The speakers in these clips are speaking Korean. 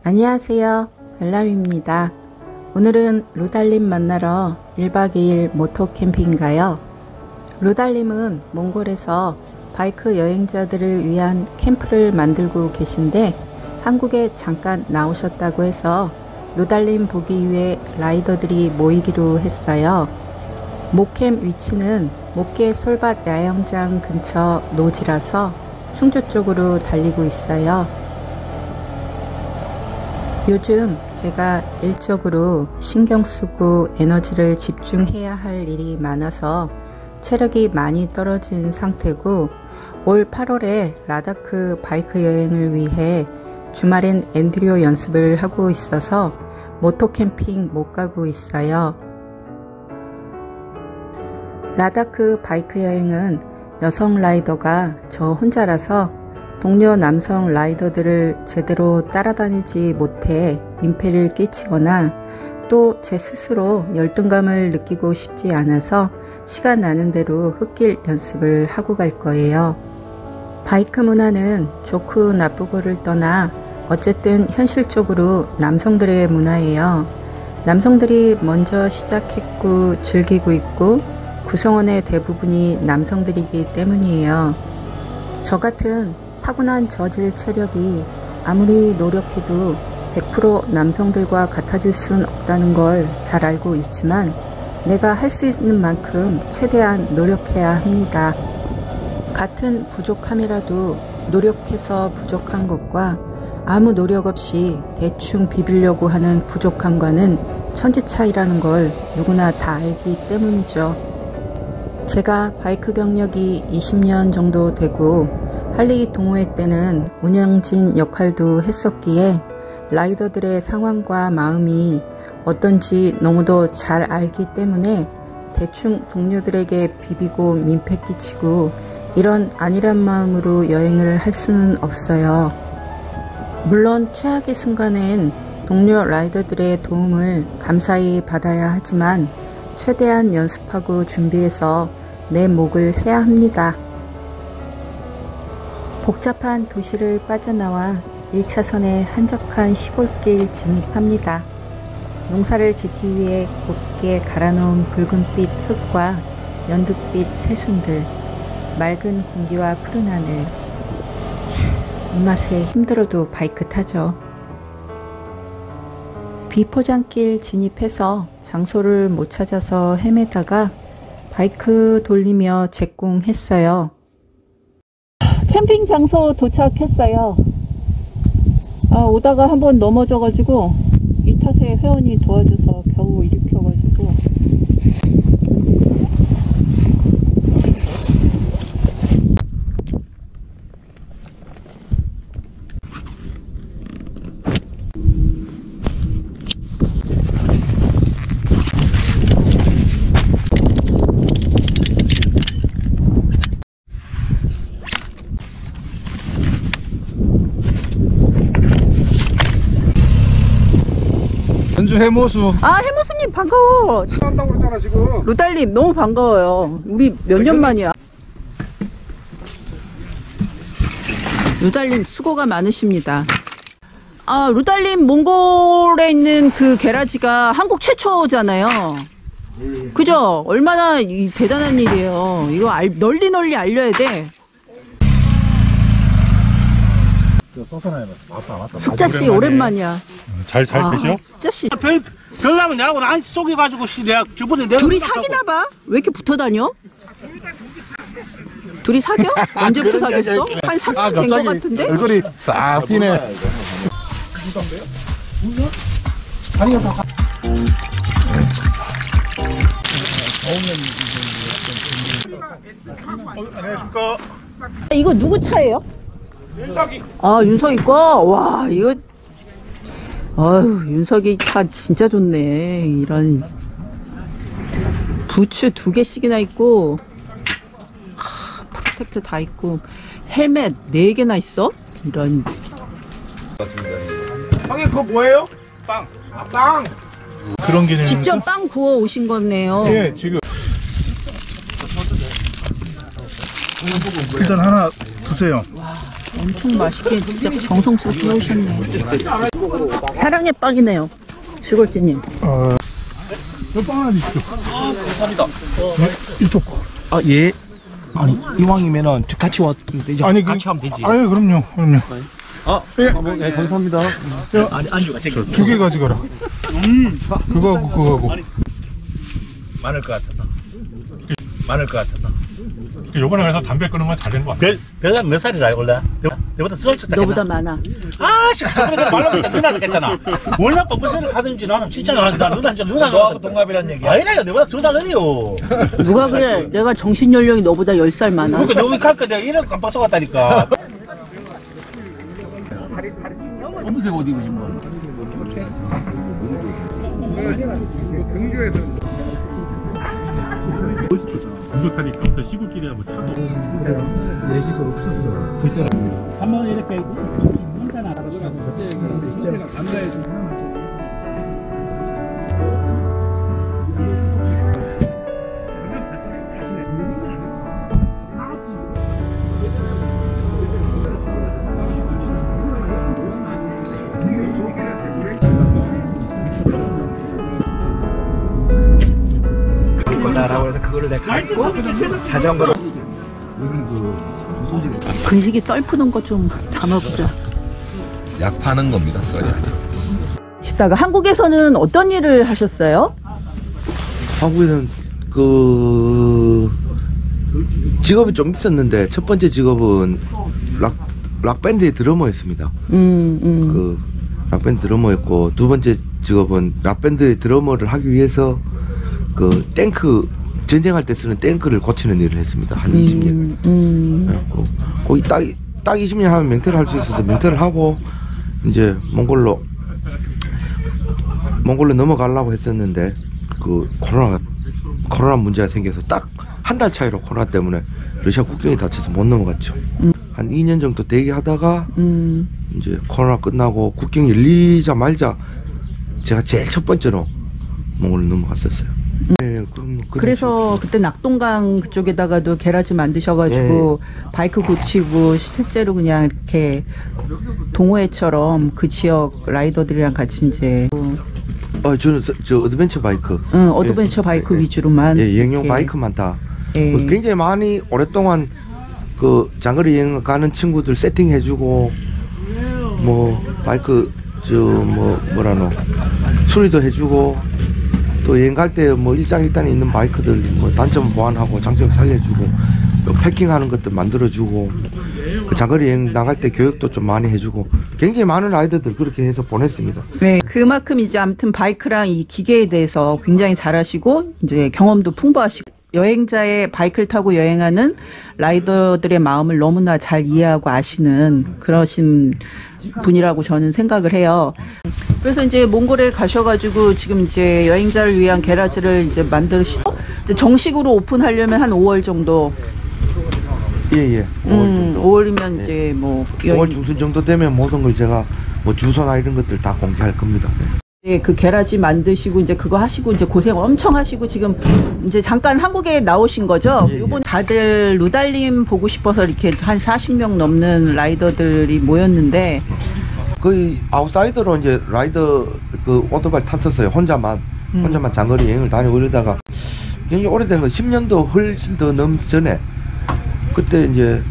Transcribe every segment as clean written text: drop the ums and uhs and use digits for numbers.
안녕하세요, 별남입니다. 오늘은 루달님 만나러 1박 2일 모토 캠핑 가요. 루달님은 몽골에서 바이크 여행자들을 위한 캠프를 만들고 계신데 한국에 잠깐 나오셨다고 해서 루달님 보기 위해 라이더들이 모이기로 했어요. 모캠 위치는 목계 솔밭 야영장 근처 노지라서 충주 쪽으로 달리고 있어요. 요즘 제가 일적으로 신경 쓰고 에너지를 집중해야 할 일이 많아서 체력이 많이 떨어진 상태고, 올 8월에 라다크 바이크 여행을 위해 주말엔 엔듀로 연습을 하고 있어서 모토 캠핑 못 가고 있어요. 라다크 바이크 여행은 여성 라이더가 저 혼자라서 동료 남성 라이더들을 제대로 따라다니지 못해 민폐를 끼치거나 또 제 스스로 열등감을 느끼고 싶지 않아서 시간 나는 대로 흙길 연습을 하고 갈 거예요. 바이크 문화는 좋고 나쁘고를 떠나 어쨌든 현실적으로 남성들의 문화예요. 남성들이 먼저 시작했고 즐기고 있고 구성원의 대부분이 남성들이기 때문이에요. 저 같은 타고난 저질 체력이 아무리 노력해도 100% 남성들과 같아질 순 없다는 걸 잘 알고 있지만 내가 할 수 있는 만큼 최대한 노력해야 합니다. 같은 부족함이라도 노력해서 부족한 것과 아무 노력 없이 대충 비비려고 하는 부족함과는 천지 차이라는 걸 누구나 다 알기 때문이죠. 제가 바이크 경력이 20년 정도 되고 할리 동호회 때는 운영진 역할도 했었기에 라이더들의 상황과 마음이 어떤지 너무도 잘 알기 때문에 대충 동료들에게 비비고 민폐 끼치고 이런 안일한 마음으로 여행을 할 수는 없어요. 물론 최악의 순간엔 동료 라이더들의 도움을 감사히 받아야 하지만 최대한 연습하고 준비해서 내 몫을 해야 합니다. 복잡한 도시를 빠져나와 1차선의 한적한 시골길 진입합니다. 농사를 짓기 위해 곱게 갈아놓은 붉은빛 흙과 연두빛 새순들, 맑은 공기와 푸른 하늘. 이 맛에 힘들어도 바이크 타죠. 비포장길 진입해서 장소를 못 찾아서 헤매다가 바이크 돌리며 제꿍했어요. 캠핑 장소 도착했어요. 오다가 한번 넘어져가지고 이 탓에 회원이 도와줘서 겨우 일으켜가지고 전주 해모수. 해모수님 반가워. 한다고 그러잖아 지금. 루달님 너무 반가워요. 우리 몇 년 만이야. 루달님 수고가 많으십니다. 루달님 몽골에 있는 그 게라지가 한국 최초잖아요. 그죠? 얼마나 대단한 일이에요. 이거 널리 알려야 돼. 숙자씨 오랜만이야. 잘 계셔? 숙자씨 별나면 내하고 안 속여가지고 내가 저번에 내가 둘이 사귀나봐? 왜 이렇게 붙어다녀? 둘이 사겨? 언제부터 사귀었어? 한 3년 된 것 같은데? 얼굴이 싹 피네. 안녕하십니까. 이거 누구 차예요? 윤석이. 윤석이 거? 와, 이거 윤석이 차 진짜 좋네. 이런 부츠 2개씩이나 있고 프로텍터 다 있고 헬멧 4개나 있어? 이런. 형님 그거 뭐예요? 빵. 빵. 그런 기능. 직접 빵 구워 오신 거네요. 예, 지금. 일단 하나 드세요. 엄청 맛있게 진짜 정성스럽게 해오셨네. 사랑의 빵이네요, 시골지님. 이빵 하나 주시죠. 감사합니다. 이쪽 거. 아, 예. 아니, 이왕이면은 같이 되죠? 아니, 같이 하면 되지. 아니, 그럼요. 아, 예. 네, 감사합니다. 아니, 안주가 생겨. 2개 가져가라. 그거하고. 많을 것 같아서. 많을 것 같아서. 요번에 가서 담배 끊은 건 잘 된 거 같아. 별가 몇 살이라 원래? 내보다 더 쳤다. 너보다 많아. 아, 씨, 저번에 말로 했다 누나도 했잖아. 얼마나 뻔뻔스를 가든지 나는 진짜 나 누나 너하고 동갑이란 얘기야. 아니라요, 내보다 2살 어려요. 누가 그래? 내가 정신 연령이 너보다 10살 많아. 그러니까 너무 칼까 내가 이런 깜빡 속았다니까. 검은색 옷 입으신 분. 공격하니까 어떤 시골길에 한번 차도 얘기가 없었어. 한번 이렇게 혼자 나가다가 상태가 감사해주고 라고 해서 그거를 내가 갖고 자전거로 근식이 썰 푸는 거 좀 담아보자. 약 파는 겁니다, 썰이 아니라. 시다가 한국에서는 어떤 일을 하셨어요? 한국에는 직업이 좀 있었는데 첫 번째 직업은 락밴드의 드러머였습니다. 락밴드 드러머였고, 두 번째 직업은 락밴드의 드러머를 하기 위해서 탱크 전쟁할 때 쓰는 탱크를 고치는 일을 했습니다. 한 20년. 거의 딱 20년 하면 맹태를 할 수 있어서 맹태를 하고 이제 몽골로 넘어가려고 했었는데 코로나 문제가 생겨서 딱 한 달 차이로 코로나 때문에 러시아 국경이 닫혀서 못 넘어갔죠. 한 2년 정도 대기하다가 이제 코로나 끝나고 국경 열리자마자 제가 제일 첫 번째로 몽골로 넘어갔었어요. 네, 그래서 그때 낙동강 그쪽에다가도 게라지 만드셔가지고 바이크 고치고 실제로 그냥 이렇게 동호회처럼 그 지역 라이더들이랑 같이 이제 저는 저 어드벤처 바이크, 어드벤처 바이크 위주로만 여행용 이렇게. 바이크만 다 굉장히 많이 오랫동안 장거리 여행 가는 친구들 세팅해주고 뭐 바이크 수리도 해주고 또 여행 갈 때 뭐 일장일단에 있는 바이크들 뭐 단점 보완하고 장점 살려주고 패킹하는 것들 만들어주고 장거리 여행 나갈 때 교육도 좀 많이 해주고 굉장히 많은 아이들들 그렇게 해서 보냈습니다. 네, 그만큼 이제 아무튼 바이크랑 이 기계에 대해서 굉장히 잘하시고 이제 경험도 풍부하시고 여행자의 바이크를 타고 여행하는 라이더들의 마음을 너무나 잘 이해하고 아시는 그러신 분이라고 저는 생각을 해요. 그래서 이제 몽골에 가셔가지고 지금 이제 여행자를 위한 게라지를 이제 만드시고 정식으로 오픈하려면 한 5월 정도. 예. 5월 정도. 5월이면 이제 뭐 5월 중순 정도 되면 모든 걸 제가 뭐 주소나 이런 것들 다 공개할 겁니다. 네, 그 게라지 만드시고 이제 그거 하시고 이제 고생 엄청 하시고 지금 이제 잠깐 한국에 나오신 거죠? 요번 다들 루달림 보고 싶어서 이렇게 한 40명 넘는 라이더들이 모였는데 거의 아웃사이더로 이제 라이더 오토바이 탔었어요. 혼자만 장거리 여행을 다니고 이러다가 굉장히 오래된 거 10년도 훨씬 더 전에 그때 이제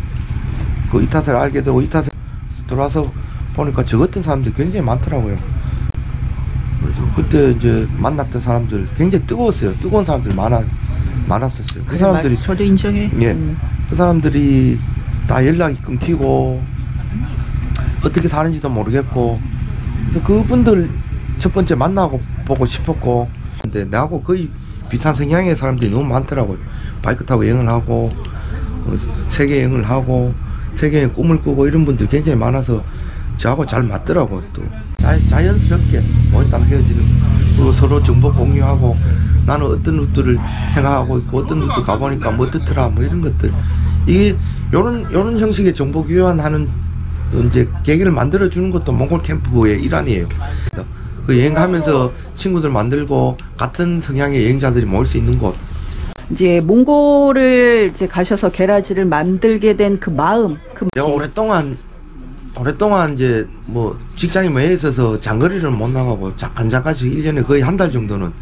이 탓을 알게 되고 이 탓에 들어와서 보니까 저 같은 사람들이 굉장히 많더라고요. 그래서 그때 이제 만났던 사람들 굉장히 뜨거웠어요. 뜨거운 사람들이 많았었어요. 그 사람들이 저도 인정해. 그 사람들이 다 연락이 끊기고 어떻게 사는지도 모르겠고 그래서 그분들 첫 번째 만나고 보고 싶었고 근데 나하고 거의 비슷한 성향의 사람들이 너무 많더라고요. 바이크 타고 여행을 하고 세계 여행을 하고 세계의 꿈을 꾸고 이런 분들이 굉장히 많아서 저하고 잘 맞더라고요. 또 자연스럽게 딱 헤어지는 그리고 서로 정보 공유하고 나는 어떤 루트를 생각하고 있고 어떤 루트 가보니까 뭐 어떻더라 뭐 이런 것들 이게 요런 형식의 정보 교환하는 이제 계기를 만들어 주는 것도 몽골 캠프의 일환이에요. 그 여행하면서 친구들 만들고 같은 성향의 여행자들이 모일 수 있는 곳. 이제 몽골을 이제 가셔서 게라지를 만들게 된 그 마음. 내가 오랫동안 오랫동안 이제 뭐 직장이 매여 있어서 장거리를 못 나가고 잠깐씩 1년에 거의 한 달 정도는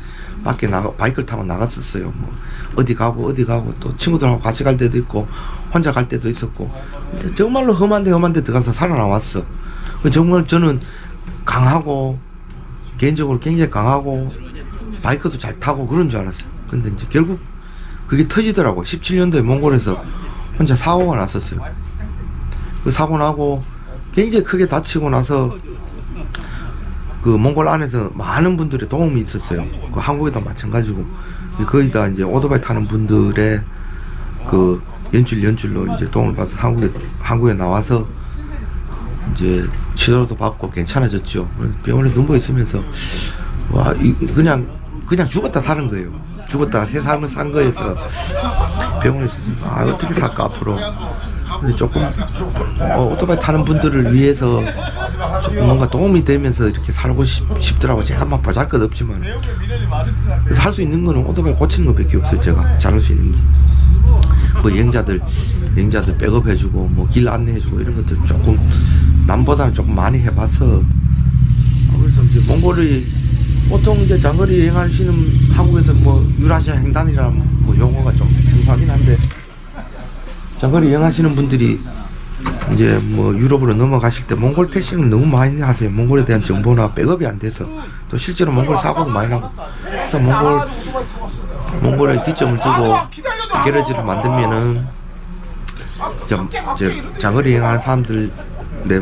밖에 바이크를 타고 나갔었어요. 뭐 어디 가고 또 친구들하고 같이 갈 때도 있고 혼자 갈 때도 있었고. 근데 정말로 험한 데 들어가서 살아나왔어. 정말 저는 강하고 개인적으로 굉장히 강하고 바이크도 잘 타고 그런 줄 알았어요. 근데 이제 결국 그게 터지더라고. 17년도에 몽골에서 혼자 사고가 났었어요. 그 사고 나고 굉장히 크게 다치고 나서 그 몽골 안에서 많은 분들의 도움이 있었어요. 그 한국에도 마찬가지고 거의 다 이제 오토바이 타는 분들의 그 연줄로 이제 도움을 받아서 한국에 나와서 이제 치료도 받고 괜찮아졌죠. 병원에 누워 있으면서 와 그냥 죽었다 사는 거예요. 죽었다가 새 삶을 산 거에서 병원에 있었습니다. 아 어떻게 살까 앞으로. 근데 조금 오토바이 타는 분들을 위해서 조금 뭔가 도움이 되면서 이렇게 살고 싶더라고. 제가 막 바잘것 없지만 그래서 할 수 있는 거는 오토바이 고치는 것밖에 없어요. 제가 잘할 수 있는 게 뭐 여행자들 백업해주고 뭐 길 안내해주고 이런 것들 조금 남보다는 조금 많이 해봤어. 그래서 이제 몽골이 보통 이제 장거리 여행하시는 한국에서 뭐 유라시아 횡단이라는 뭐 용어가 좀 생소하긴 한데 장거리 여행하시는 분들이 이제 뭐 유럽으로 넘어가실 때 몽골 패싱을 너무 많이 하세요. 몽골에 대한 정보나 백업이 안 돼서 또 실제로 몽골 사고도 많이 나고. 그래서 몽골에 기점을 두고 게러지를 만들면은 이제 장거리 여행하는 사람들에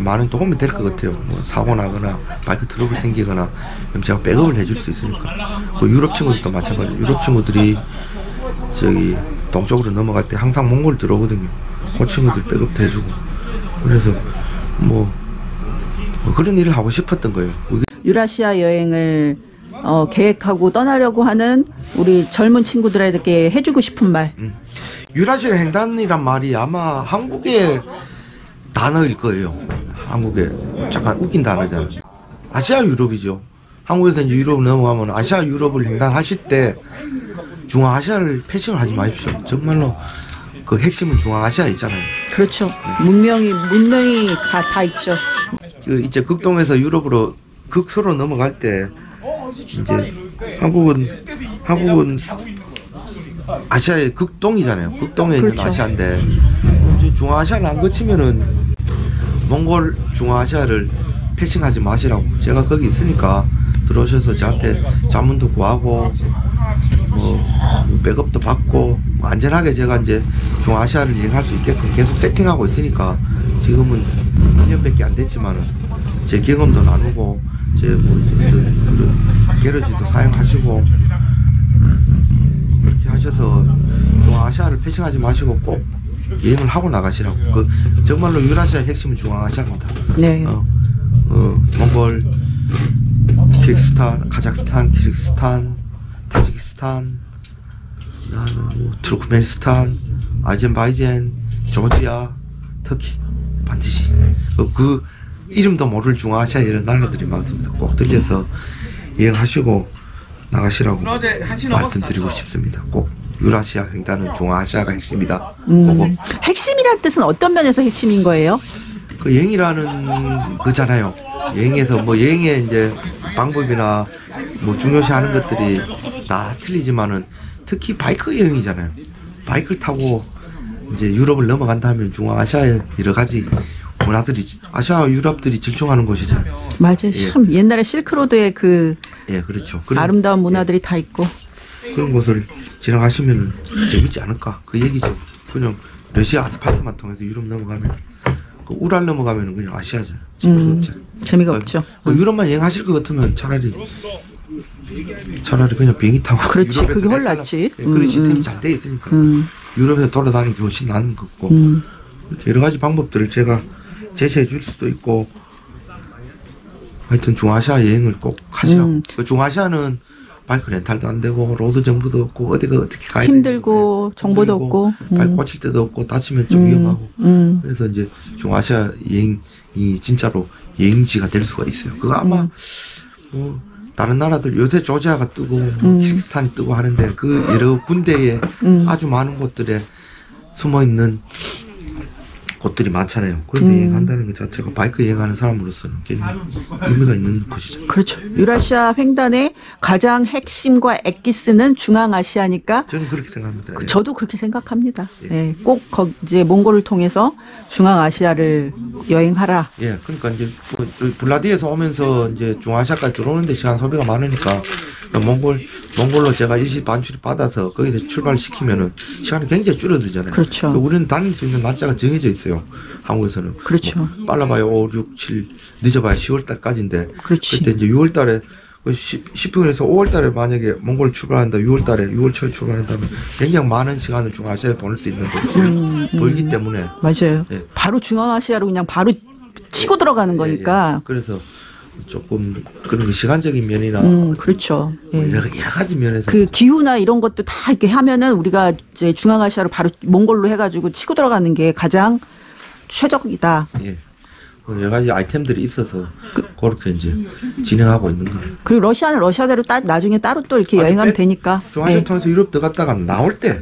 많은 도움이 될 것 같아요. 뭐 사고 나거나 바이크 트러블 생기거나 그럼 제가 백업을 해줄 수 있으니까. 그 유럽 친구들도 마찬가지예요. 유럽 친구들이 저기 동쪽으로 넘어갈 때 항상 몽골 들어오거든요. 그 친구들 백업도 해주고. 그래서 뭐 그런 일을 하고 싶었던 거예요. 유라시아 여행을 계획하고 떠나려고 하는 우리 젊은 친구들에게 해주고 싶은 말. 유라시아 횡단이란 말이 아마 한국의 단어일 거예요. 한국에 잠깐 웃긴 단어잖아요. 아시아 유럽이죠. 한국에서 이제 유럽 넘어가면 아시아 유럽을 횡단하실 때 중앙아시아를 패싱을 하지 마십시오. 정말로 그 핵심은 중앙아시아 있잖아요. 그렇죠. 문명이 다 있죠. 그 이제 극동에서 유럽으로 극서로 넘어갈 때 이제 한국은 아시아의 극동이잖아요. 극동에 있는 그렇죠. 아시아인데 이제 중앙아시아를 안 거치면은 몽골 중앙아시아를 패싱하지 마시라고. 제가 거기 있으니까 들어오셔서 저한테 자문도 구하고 뭐 백업도 받고 뭐 안전하게 제가 이제 중앙아시아를 여행할 수 있게끔 계속 세팅하고 있으니까 지금은 1년밖에 안 됐지만은 제 경험도 나누고 제 뭐 그런 게러지도 사용하시고 그렇게 하셔서 중앙아시아를 패싱하지 마시고 꼭 여행을 하고 나가시라고. 그 정말로 유라시아의 핵심은 중앙아시아입니다. 네. 몽골, 키르기스탄, 카자흐스탄, 키르기스탄, 타지키스탄, 그다음에 뭐 투르크메니스탄, 아제르바이잔, 조지아, 터키 반드시 그 이름도 모를 중앙아시아 이런 나라들이 많습니다. 꼭 들려서 여행하시고 나가시라고 말씀드리고 싶습니다. 꼭 유라시아 횡단은 중앙아시아가 핵심이다. 핵심이란 뜻은 어떤 면에서 핵심인 거예요? 그 여행이라는 거잖아요. 여행에서 뭐 여행의 이제 방법이나 뭐 중요시하는 것들이 다 틀리지만은 특히 바이크 여행이잖아요. 바이크를 타고 이제 유럽을 넘어간다 하면 중앙아시아의 여러 가지 문화들이 아시아 유럽들이 질청하는 곳이잖아요. 맞아요. 참 옛날에 실크로드의 그 예, 그렇죠. 아름다운 문화들이 다 있고 그런 곳을 지나가시면 재밌지 않을까 그 얘기죠. 그냥 러시아 아스팔트만 통해서 유럽 넘어가면 그 우랄 넘어가면 그냥 아시아죠. 재미가 없죠. 유럽만 여행하실 것 같으면 차라리 그냥 비행기 타고 그렇지. 그게 훨 낫지. 그런 시스템이 잘 돼 있으니까 유럽에서 돌아다니는 게 훨씬 나은 것 같고 여러 가지 방법들을 제가 제시해 줄 수도 있고 하여튼 중앙아시아 여행을 꼭 하시라고. 그 중앙아시아는 바이크 렌탈도 안 되고 로드 정보도 없고 어디가 어떻게 가야 힘들고 정보도 없고 바이크 고칠 데도 없고 다치면 좀 위험하고 그래서 이제 중앙아시아 여행이 진짜로 여행지가 될 수가 있어요. 그거 아마 뭐 다른 나라들 요새 조지아가 뜨고 뭐 키르기스탄이 뜨고 하는데 그 여러 군데에 아주 많은 곳들에 숨어 있는 곳들이 많잖아요. 그런데 여행한다는 것 자체가 바이크 여행하는 사람으로서는 굉장히 의미가 있는 것이죠. 그렇죠. 유라시아 횡단의 가장 핵심과 엑기스는 중앙아시아니까 저는 그렇게 생각합니다. 예. 저도 그렇게 생각합니다. 예, 꼭 이제 몽골을 통해서 중앙아시아를 여행하라. 예, 그러니까 이제 뭐 블라디에서 오면서 이제 중앙아시아까지 들어오는데 시간 소비가 많으니까 몽골로 제가 일시 반출입 받아서 거기서 출발시키면은 시간이 굉장히 줄어들잖아요. 그렇죠. 우리는 다닐 수 있는 날짜가 정해져 있어요. 한국에서는. 그렇죠. 뭐 빨라봐야 5, 6, 7, 늦어봐야 10월달까지인데. 그렇지. 그때 이제 6월달에 10분에서 5월달에 만약에 몽골 출발한다, 6월달에 6월 초에 출발한다면 굉장히 많은 시간을 중앙아시아에 보낼 수 있는 거죠. 벌기 때문에. 맞아요. 예. 바로 중앙아시아로 그냥 바로 치고 들어가는 거니까. 예. 그래서 조금 그런 그 시간적인 면이나 그렇죠. 뭐 예. 여러 가지 면에서 그 기후나 이런 것도 다 이렇게 하면은 우리가 이제 중앙아시아로 바로 몽골로 해가지고 치고 들어가는 게 가장 최적이다. 예. 여러 가지 아이템들이 있어서 그렇게 이제 진행하고 있는 거예요. 그리고 러시아는 러시아대로 나중에 따로 또 이렇게 여행하면 되니까. 중앙아시아 네. 통해서 유럽 들어갔다가 나올 때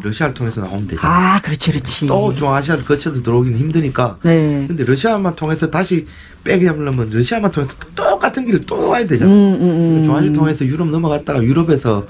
러시아를 통해서 나오면 되잖아. 아, 그렇지, 그렇지. 또 중앙아시아를 거쳐서 들어오기는 힘드니까. 네. 근데 러시아만 통해서 다시 빼게 하려면 러시아만 통해서 똑같은 길을 또 와야 되잖아. 중앙아시아 통해서 유럽 넘어갔다가 유럽에서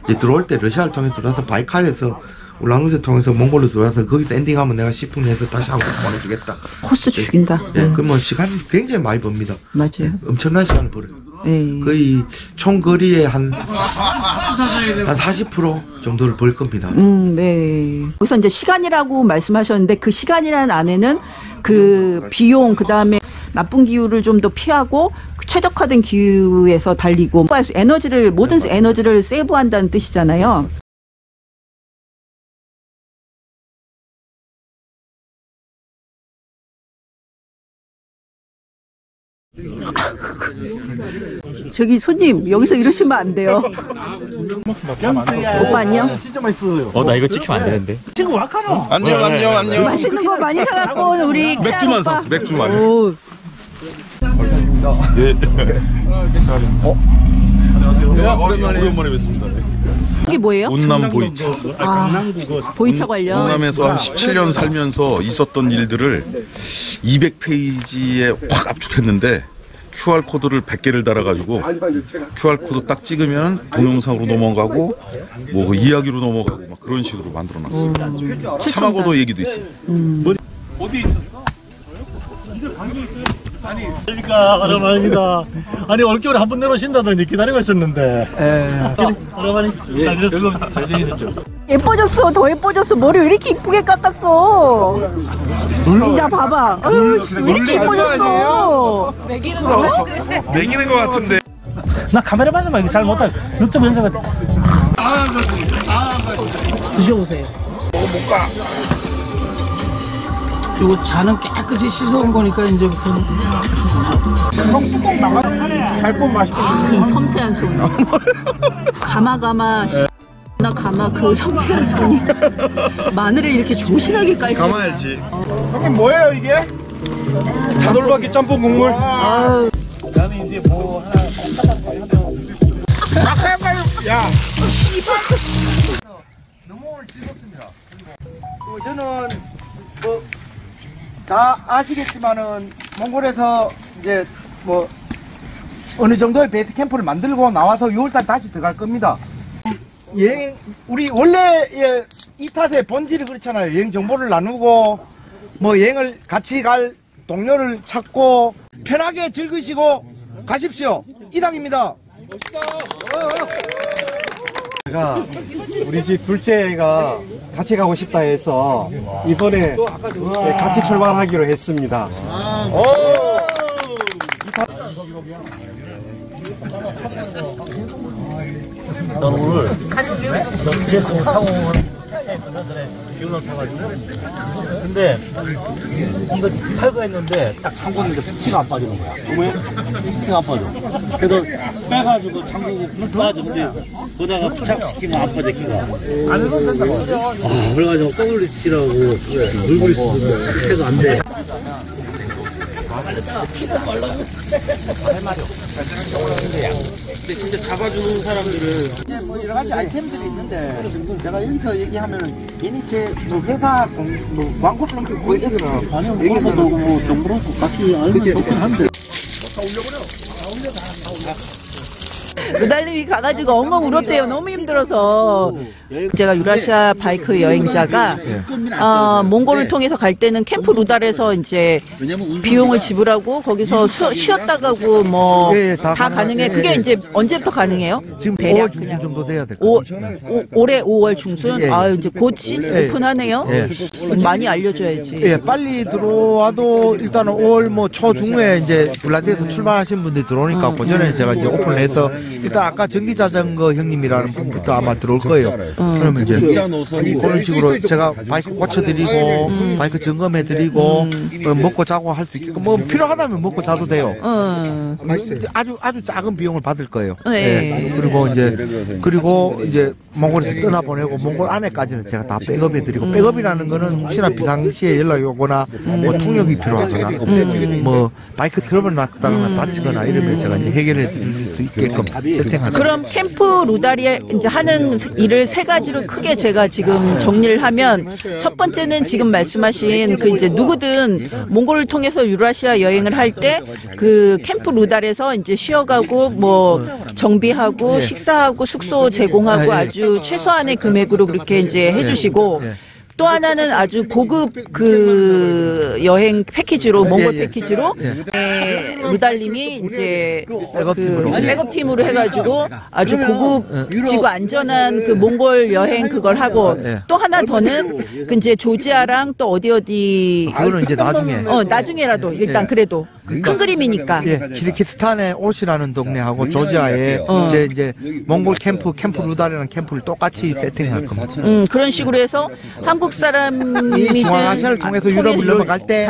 이제 들어올 때 러시아를 통해서 들어와서 바이칼에서 울란우제 통해서 몽골로 들어와서 거기서 엔딩하면 내가 10분 내에서 다시 하고 보내주겠다. 코스 죽인다. 예, 그러면 시간 굉장히 많이 법니다. 맞아요. 엄청난 시간을 벌어요. 네. 거의 총 거리의 한 40% 정도를 벌 겁니다. 네. 그래서 이제 시간이라고 말씀하셨는데 그 시간이라는 안에는 그 비용, 그 다음에 나쁜 기후를 좀 더 피하고 최적화된 기후에서 달리고 에너지를, 모든 에너지를 세이브한다는 뜻이잖아요. 저기 손님 여기서 이러시면 안 돼요. 오빠 안녕. 진짜 맛있어요. 나 이거 찍히면 안 되는데. 친구 와카노. 안녕. 맛있는 거 많이 사갖고 우리 맥주만 샀어, 맥주만. 오, 오랜만에 뵙습니다. 이게 뭐예요? 온남 보이차. 보이차 관련. 온남에서 한 17년 살면서 있었던 일들을 200페이지에 확 압축했는데 QR코드를 100개를 달아가지고 QR코드 딱 찍으면 동영상으로 넘어가고 뭐 그 이야기로 넘어가고 막 그런 식으로 만들어놨어요. 참하고도 얘기도 있어요. 어디 있었어? 그러니까 오랜만입니다. 아니 올겨울에 한 번 내놓으신다더니 기다리고 있었는데. 오랜만에 잘 지내셨죠? 예뻐졌어. 더 예뻐졌어. 머리 왜 이렇게 이쁘게 깎았어? 야 봐봐. 아유, 왜 이렇게 예뻐졌어? 매기는 것 같은데. 나 카메라만만 이거 잘 못할. 유튜브 영상을 드셔보세요. 먹어볼까? 이거 잔은 깨끗이 씻어온 거니까 이제 무슨 뚜껑 나가 달콤 맛있고 이 섬세한 손. 가마 나 가마 그 섬세한 손이 마늘을 이렇게 조신하게 깔지. 감아야지. 형님 뭐예요 이게? 차돌박이 짬뽕 국물. 아유. 나는 이제 뭐 하나 야. 너무 오늘 즐겁습니다. 그리고 저는 뭐 다 아시겠지만은 몽골에서 이제 뭐 어느 정도의 베이스 캠프를 만들고 나와서 6월달 다시 들어갈 겁니다. 여행 우리 원래 이 탓의 본질이 그렇잖아요. 여행 정보를 나누고 뭐 여행을 같이 갈 동료를 찾고 편하게 즐기시고 가십시오. 이상입니다. 제가 우리 집 둘째가 같이 가고 싶다 해서 이번에 같이 출발하기로 했습니다. 난 오늘 지하철 타고 기운을 타가지고 근데 이거 탈거 했는데 딱 잠궜는데 피가 안 빠지는 거야. 왜? 피가 안 빠져. 그래서 빼가지고 잠그고 빠져. 근데 그러다가 부착시키면 안 빠져 피가. 안 해도 된다고. 그래가지고 떠올리 치라고 물고 있어. 해도 안 돼. 근데 진짜 잡아주는 사람들은 이제 뭐 여러 가지 아이템들이 있는 있는데 제가 여기서 얘기하면은 괜히 제뭐 회사 뭐 광고 끊기고 이러더라. 얘기도 뭐 정부로서 같이 알면 좋긴 한데. 루달님이 가가지고 엉엉 울었대요. 너무 힘들어서. 제가 유라시아 바이크 여행자가 몽골을 통해서 갈 때는 캠프 루달에서 이제 비용을 지불하고 거기서 쉬었다 가고 뭐 다 가능해. 그게 이제 언제부터 가능해요? 지금 대략 5월 중순 그냥. 정도 돼야 될 것 같아요. 올해 5월 중순? 예. 아 이제 곧 시즌 오픈하네요. 많이 알려줘야지. 예, 빨리 들어와도 일단은 5월 뭐 초중후에 이제 블라디에서 출발하신 분들이 들어오니까 그 전에 제가 이제 오픈을 해서 일단 아까 전기자전거 형님이라는 분부터 아마 들어올 거예요. 그러면 이제 그런 식으로 제가 바이크 고쳐드리고 바이크 점검해드리고 먹고 자고 할 수 있게끔 뭐 필요하다면 먹고 자도 돼요. 아주 작은 비용을 받을 거예요. 네. 그리고 이제 몽골에서 떠나보내고 몽골 안에까지는 제가 다 백업해드리고 백업이라는 거는 혹시나 비상시에 연락이 오거나 뭐 통역이 필요하거나 뭐 바이크 트러블 났다거나 다치거나 이러면 제가 이제 해결해드릴 수 있게끔 세팅하죠. 그럼 캠프 루다리에 이제 하는 일을 세 가지로 크게 제가 지금 정리를 하면 첫 번째는 지금 말씀하신 그 이제 누구든 몽골을 통해서 유라시아 여행을 할 때 그 캠프 루달에서 이제 쉬어가고 뭐 정비하고 식사하고 숙소 제공하고 아주 최소한의 금액으로 그렇게 이제 해주시고 또 하나는 아주 고급 그 여행 패키지로 몽골 패키지로 루달님이 이제 그 백업팀으로 해가지고 아주 고급지고 안전한 그 몽골 여행 그걸 하고 또 하나 더는 그 이제 조지아랑 또 어디 그거는 이제 나중에 나중에라도 일단 그래도 큰 그림이니까 키르기스탄의 옷이라는 동네하고 조지아에 제 이제 몽골 캠프 루달이라는 캠프를 똑같이 세팅할 겁니다. 그런 식으로 해서 한국 사람이 중앙아시아를 통해서 유럽을 넘어갈 때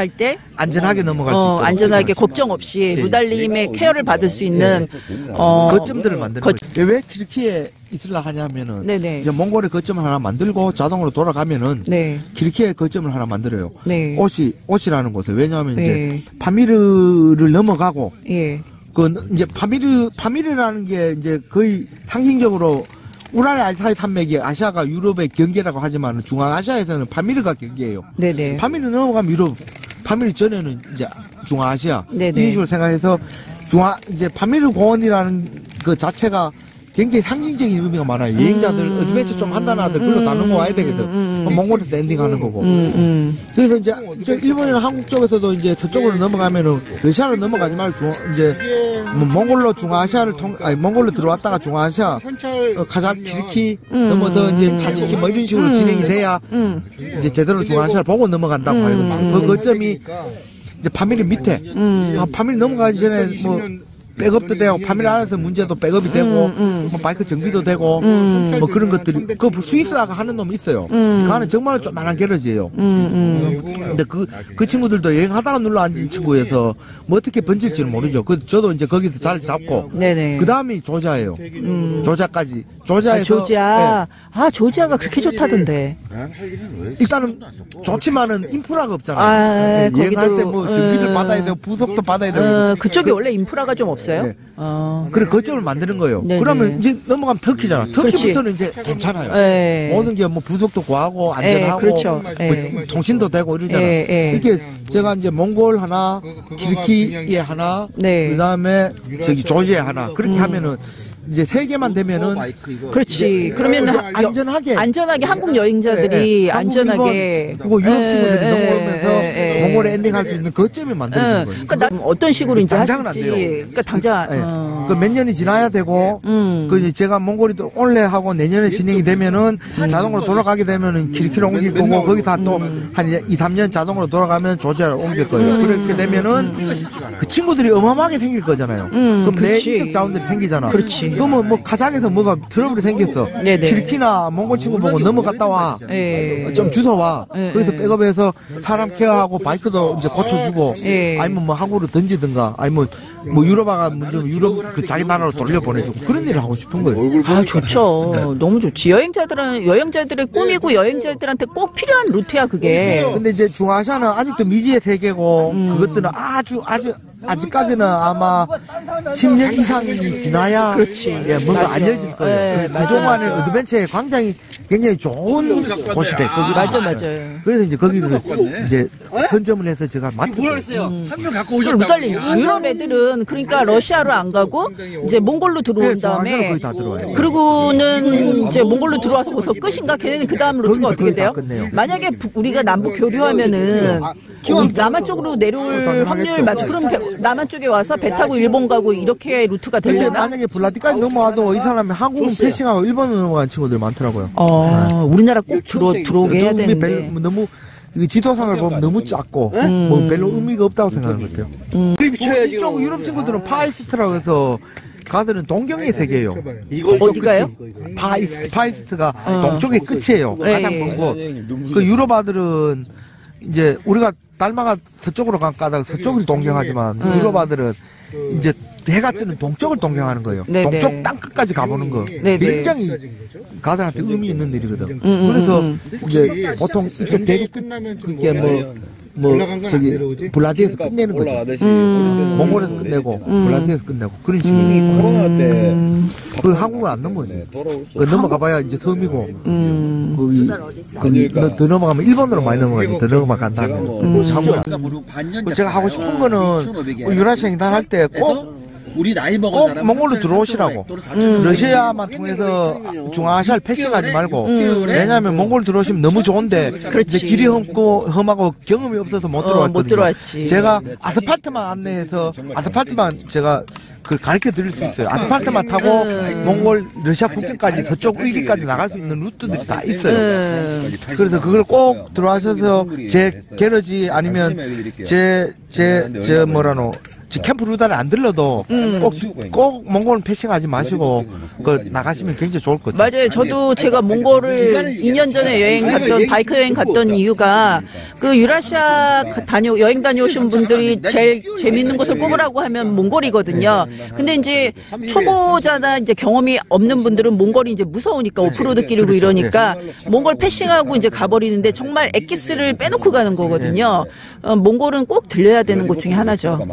안전하게 넘어갈 수 있도록 안전하게 걱정 없이 루달님의 케어를 받을 수 있는 거점들을 만드는 거죠. 왜 키르키에 있으려 하냐면은 이제 몽골에 거점을 하나 만들고 자동으로 돌아가면은 키르키에 거점을 하나 만들어요. 옷이라는 곳에. 왜냐하면 이제 파미르를 넘어가고 그 이제 파미르라는 게 이제 거의 상징적으로 우랄 알타이 산맥이 아시아가 유럽의 경계라고 하지만 중앙아시아에서는 파미르가 경계예요. 파미르 넘어가면 유럽, 파미르 전에는 이제 중앙아시아 이런 식으로 생각해서 이제 파미르 공원이라는 그 자체가 굉장히 상징적인 의미가 많아요. 여행자들 어드벤처 좀 한다는 아들 그걸로 다 넘어와야 되거든. 몽골에서 엔딩하는 거고. 그래서 이제 일본이나 한국 쪽에서도 이제 저쪽으로 넘어가면은 러시아로 넘어가지 말고 이제 뭐 몽골로 중앙아시아를 몽골로 들어왔다가 중앙아시아 카자흐 키르키 넘어서 이제 타지키 뭐 이런 식으로 진행이 돼야 이제 제대로 중앙아시아를 보고 넘어간다고 하거든요. 그 거점이 이제 파미르 밑에 파미르 넘어가기 전에 뭐 백업도 되고 파밀 안에서 문제도 백업이 되고 뭐 바이크 정비도 되고 뭐 그런 것들이 그 스위스가 하는 놈이 있어요. 그거는 정말 조그만한 게러지예요. 근데 그 친구들도 여행하다가 눌러 앉은 친구여서 뭐 어떻게 번질지는 모르죠. 저도 이제 거기서 잘 잡고 그 다음이 조지아예요. 조지아까지. 조지아에서 조지아가 그렇게 좋다던데. 일단은 좋지만은 인프라가 없잖아요. 여행할 때 뭐 정비를 받아야 되고 부속도 받아야 되고. 그쪽이 원래 인프라가 좀 없어요. 그래 거점을 만드는 거예요. 그러면 이제 넘어가면 터키잖아. 터키부터는 이제 괜찮아요. 모든 게 뭐 부속도 구하고 안전하고 뭐 통신도 되고 이러잖아요. 이렇게 제가 이제 몽골 하나, 키르키에 하나, 그 다음에 저기 조지아에 하나 그렇게 하면은. 이제 3개만 되면은 그렇지. 그러면 안전하게 한국 여행자들이 안전하게 그리고 유럽 친구들이 넘어오면서 몽골에 엔딩할 수 있는 거점이 만들어진 거예요. 그러니까 어떤 식으로 이제 당장은 하실지. 안 돼요. 그러니까 당장 그 몇 년이 지나야 되고 그 제가 몽골이 또 올해 하고 내년에 진행이 되면은 자동으로 돌아가게 되면은 키르키로 옮길 거고 거기서 또 한 2, 3년 자동으로 돌아가면 조지아로 옮길 거예요. 그렇게 되면은 그 친구들이 어마어마하게 생길 거잖아요. 그럼 내 인적 자원들이 생기잖아. 그렇지. 그러면 뭐 가상에서 뭐가 트러블이 생겼어. 키르키나 몽골 친구 보고 넘어갔다 와. 좀 주워와. 거기서 백업해서 사람 케어하고 바이크도 이제 고쳐주고 아니면 뭐 한국으로 던지든가 아니면 뭐 유럽아가 문제면 유럽 그 자기 나라로 돌려보내주고 그런 일을 하고 싶은 거예요. 좋죠. 너무 좋지. 여행자들의 꿈이고 여행자들한테 꼭 필요한 루트야 그게. 근데 이제 중앙아시아는 아직도 미지의 세계고 그것들은 아주 아직까지는 아마 10년 이상이 지나야 그렇지. 예, 뭔가 알려질 거예요. 네, 그동안에 어드벤처의 광장이 굉장히 좋은 곳이 됐거든요. 맞아요. 그래서 이제 거기를 이제 선점을 해서 제가 맡았어요. 한명 갖고 못 달리. 유럽 애들은 그러니까 러시아로 안 가고 이제 몽골로 들어온 다음에 거의 다 들어와요. 그리고는 이제 몽골로 들어와서 벌써 끝인가? 걔네는 그 다음 루트가 어떻게 돼요? 만약에 우리가 남북 교류하면은 남한 쪽으로 내려올 확률 맞죠? 그럼 남한 쪽에 와서 배 타고 일본 가고 이렇게 루트가 근데 되려나? 만약에 블라디까지 넘어와도 이 사람이 한국은 패싱하고 일본으로 넘어간 친구들 많더라고요. 우리나라 꼭 들어오게 해야 되는데. 너무 이 지도상을 보면 너무 작고 뭐 별로 의미가 없다고 생각하는 것 같아요. 이쪽 유럽 친구들은 파이스트라고 해서 가서는 동경의 세계예요. 어디가요? 파이스트가 동쪽의 끝이에요. 가장 먼 곳. 그 유럽 아들은 이제 우리가 달마가 서쪽으로 가다가 서쪽을 동경하지만 유럽 아들은 이제 해가 뜨는 동쪽을 동경하는 거예요. 네네. 동쪽 땅끝까지 가보는 거. 네네. 굉장히 가들한테 의미 있는 일이거든. 그래서 이제 보통 이쪽 대륙 끝 그게 저기 블라디에서 끝내는 거죠. 몽골에서 끝내고 블라디에서 끝내고 그런 식이에요. 코로나 때 그 한국은 안 넘어지. 그 넘어가봐야 이제 섬이고. 더 넘어가면 일본으로 많이 넘어가지. 더 넘어간 다음에. 제가 하고 싶은 거는 유라시아 횡단할 때 꼭 우리 나이 먹은 사람 몽골로 들어오시라고. 러시아만 통해서 중앙아시아를 패싱하지 말고. 왜냐하면 몽골 들어오시면 너무 좋은데 이제 길이 험하고 경험이 없어서 못 들어왔거든요. 못 들어왔지. 제가 아스팔트만 안내해서 아스팔트만 제가 그걸 가르쳐 드릴 수 있어요. 아스팔트만 타고 몽골 러시아 국경까지 서쪽 의기까지 나갈 수 있는 루트들이 다 있어요. 그래서 그걸 꼭 들어와셔서 제 게러지 아니면 캠프 루다를 안 들러도 꼭 몽골은 패싱하지 마시고 나가시면 굉장히 좋을 것 같아요. 맞아요. 저도 제가 몽골을 2년 전에 바이크 여행 갔던 이유가 그 유라시아 여행 다녀오신 분들이 제일 재밌는 곳을 꼽으라고 하면 몽골이거든요. 근데 이제 초보자나 이제 경험이 없는 분들은 몽골이 이제 무서우니까 오프로드 길이고 이러니까 몽골 패싱하고 이제 가버리는데 정말 엑기스를 빼놓고 가는 거거든요. 몽골은 꼭 들려야 되는 곳 중에 하나죠.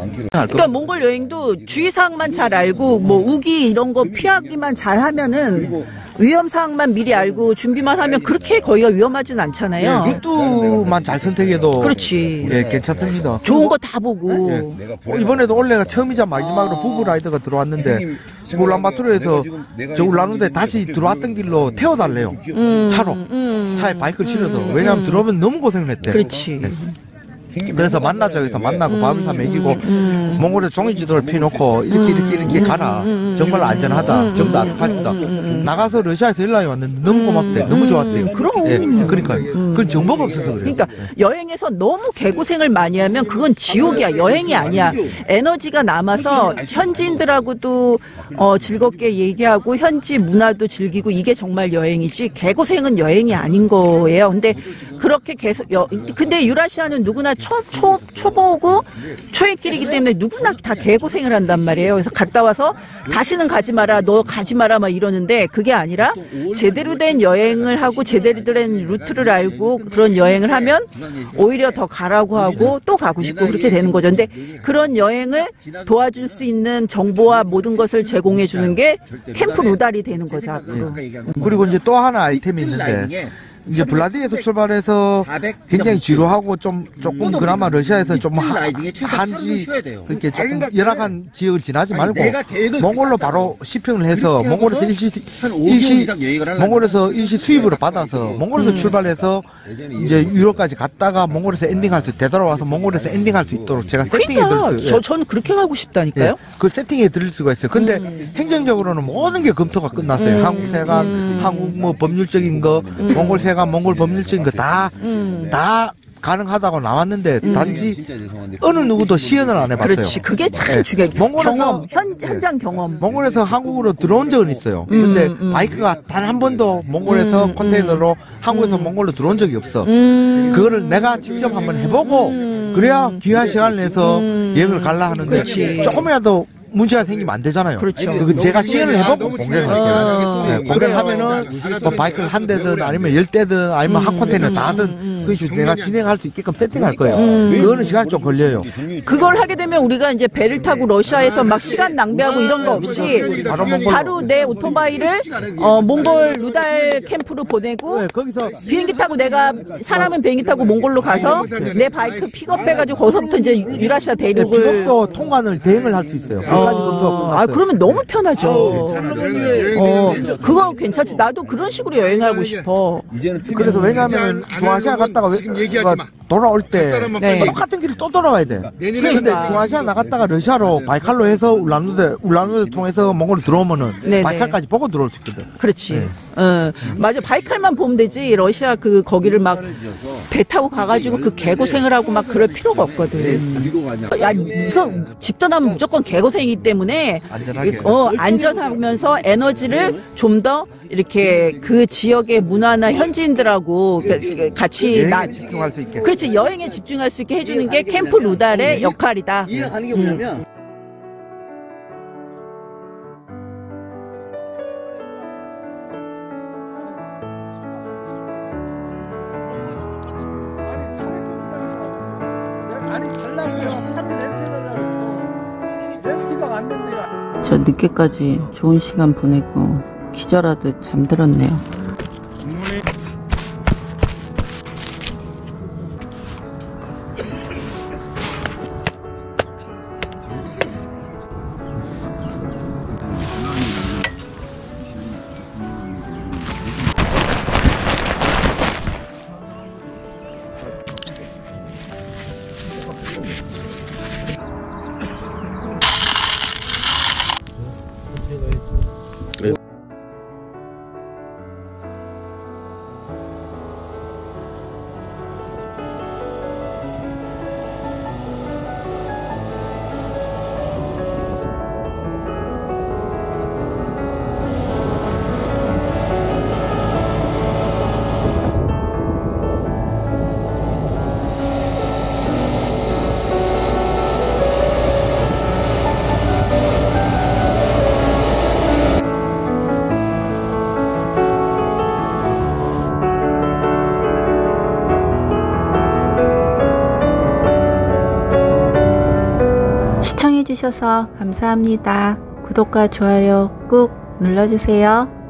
그러니까 몽골 여행도 주의사항만 잘 알고 뭐 우기 이런 거 피하기만 잘 하면은 위험사항만 미리 알고 준비만 하면 그렇게 거기가 위험하진 않잖아요. 루트만 잘 선택해도 그렇지. 예, 괜찮습니다. 좋은 거 다 보고. 이번에도 올해가 처음이자 마지막으로 부부 라이더가 들어왔는데 울란바토르에서 저 울란우데 다시 들어왔던 길로 태워달래요. 차로. 차에 바이크를 실어서. 왜냐하면 들어오면 너무 고생을 했대. 그렇지. 네. 그래서 만나자 해서 만나고 밥을 사 먹이고 몽골에 종이지도를 펴놓고 이렇게 가라. 정말 안전하다. 전부 다 아스팔트다. 나가서 러시아에서 연락이 왔는데 너무 고맙대. 너무 좋았대요. 그럼. 예, 그러니까 그건 정보가 없어서 그래요. 그러니까 여행에서 너무 개고생을 많이 하면 그건 지옥이야. 여행이 아니야. 에너지가 남아서 현지인들하고도 즐겁게 얘기하고 현지 문화도 즐기고 이게 정말 여행이지 개고생은 여행이 아닌 거예요. 근데 그렇게 계속 근데 유라시아는 누구나 초보고 초행길이기 때문에 누구나 다 개고생을 한단 말이에요. 그래서 갔다 와서 다시는 가지 마라, 너 가지 마라 막 이러는데 그게 아니라 제대로 된 여행을 하고 제대로 된 루트를 알고 그런 여행을 하면 오히려 더 가라고 하고 또 가고 싶고 그렇게 되는 거죠. 근데 그런 여행을 도와줄 수 있는 정보와 모든 것을 제공해 주는 게 캠프 루달이 되는 거죠, 앞으로. 그리고 이제 또 하나 아이템이 있는데 이제 블라디에서 출발해서 굉장히 지루하고 조금 그나마 러시아에서 좀 한지 그렇게 조금 열악한 지역을 지나지 말고 몽골로 바로 시평을 해서 몽골에서 일시 수입으로 받아서 몽골에서 출발해서 이제 유럽까지 갔다가 몽골에서 엔딩할 수 되돌아와서 몽골에서 엔딩할 수 있도록 제가 세팅해 드릴 수 저는 그렇게 하고 싶다니까요. 예, 그걸 세팅해 드릴 수가 있어요. 근데 행정적으로는 모든 게 검토가 끝났어요. 한국 세관, 한국 뭐 법률적인 거, 몽골 세관, 몽골 법률적인 거 다 가능하다고 나왔는데 단지 어느 누구도 시연을 안 해봤어요. 그렇지. 그게 참 중요해. 경험, 현장 경험. 몽골에서 한국으로 들어온 적은 있어요. 근데 바이크가 단 한 번도 몽골에서 컨테이너로 한국에서 몽골로 들어온 적이 없어. 그거를 내가 직접 한번 해보고 그래야 귀한 시간을 내서 여행을 가려 하는데 조금이라도 문제가 생기면 안 되잖아요. 그렇죠. 그건 제가 시연을 해보고 공개를 할게요. 네, 공개를 하면은 뭐 바이크를 한 대든 아니면 10대든 아니면 한 컨테이너 다 하든 그 내가 진행할 수 있게끔 세팅할 거예요. 그거는 시간이 좀 걸려요. 그걸 하게 되면 우리가 이제 배를 타고 러시아에서 막 시간 낭비하고 이런 거 없이 바로 내 오토바이를 몽골 루달 캠프로 보내고 네, 거기서 비행기 타고 내가 사람은 비행기 타고 몽골로 가서 내 바이크 픽업해가지고 거기서부터 이제 유라시아 대륙을 픽업도 통관을 대행을 할 수 있어요. 그까지 검토가 끝났어요. 그러면 너무 편하죠. 그거 괜찮지. 나도 그런 식으로 여행하고 싶어. 그래서 왜냐하면 중아시아 갔다가 돌아올 때 네. 똑같은 길을 또 돌아와야 돼. 근데 그러니까. 중아시아 나갔다가 러시아로 바이칼로 해서 울란우데 통해서 몽골로 들어오면은 네네. 바이칼까지 보고 들어올 수 있거든. 그렇지. 맞아. 바이칼만 보면 되지. 러시아 거기를 막 배 타고 가가지고 그 개고생을 하고 막 그럴 필요가 없거든. 야, 집 떠나면 무조건 개고생이기 때문에 안전하게. 안전하면서 에너지를 좀 더 이렇게 그 지역의 문화나 현지인들하고 같이 여행에 집중할 수 있게. 그렇지. 여행에 집중할 수 있게 해주는 게 캠프 루달의 역할이다. 이해가는 게 뭐냐면 아니 잘났어. 차를 렌트해달라고 했어. 렌트가 안 된대요. 저 늦게까지 좋은 시간 보내고 기절하듯 잠들었네요. 시청해주셔서 감사합니다. 구독과 좋아요 꾹 눌러주세요.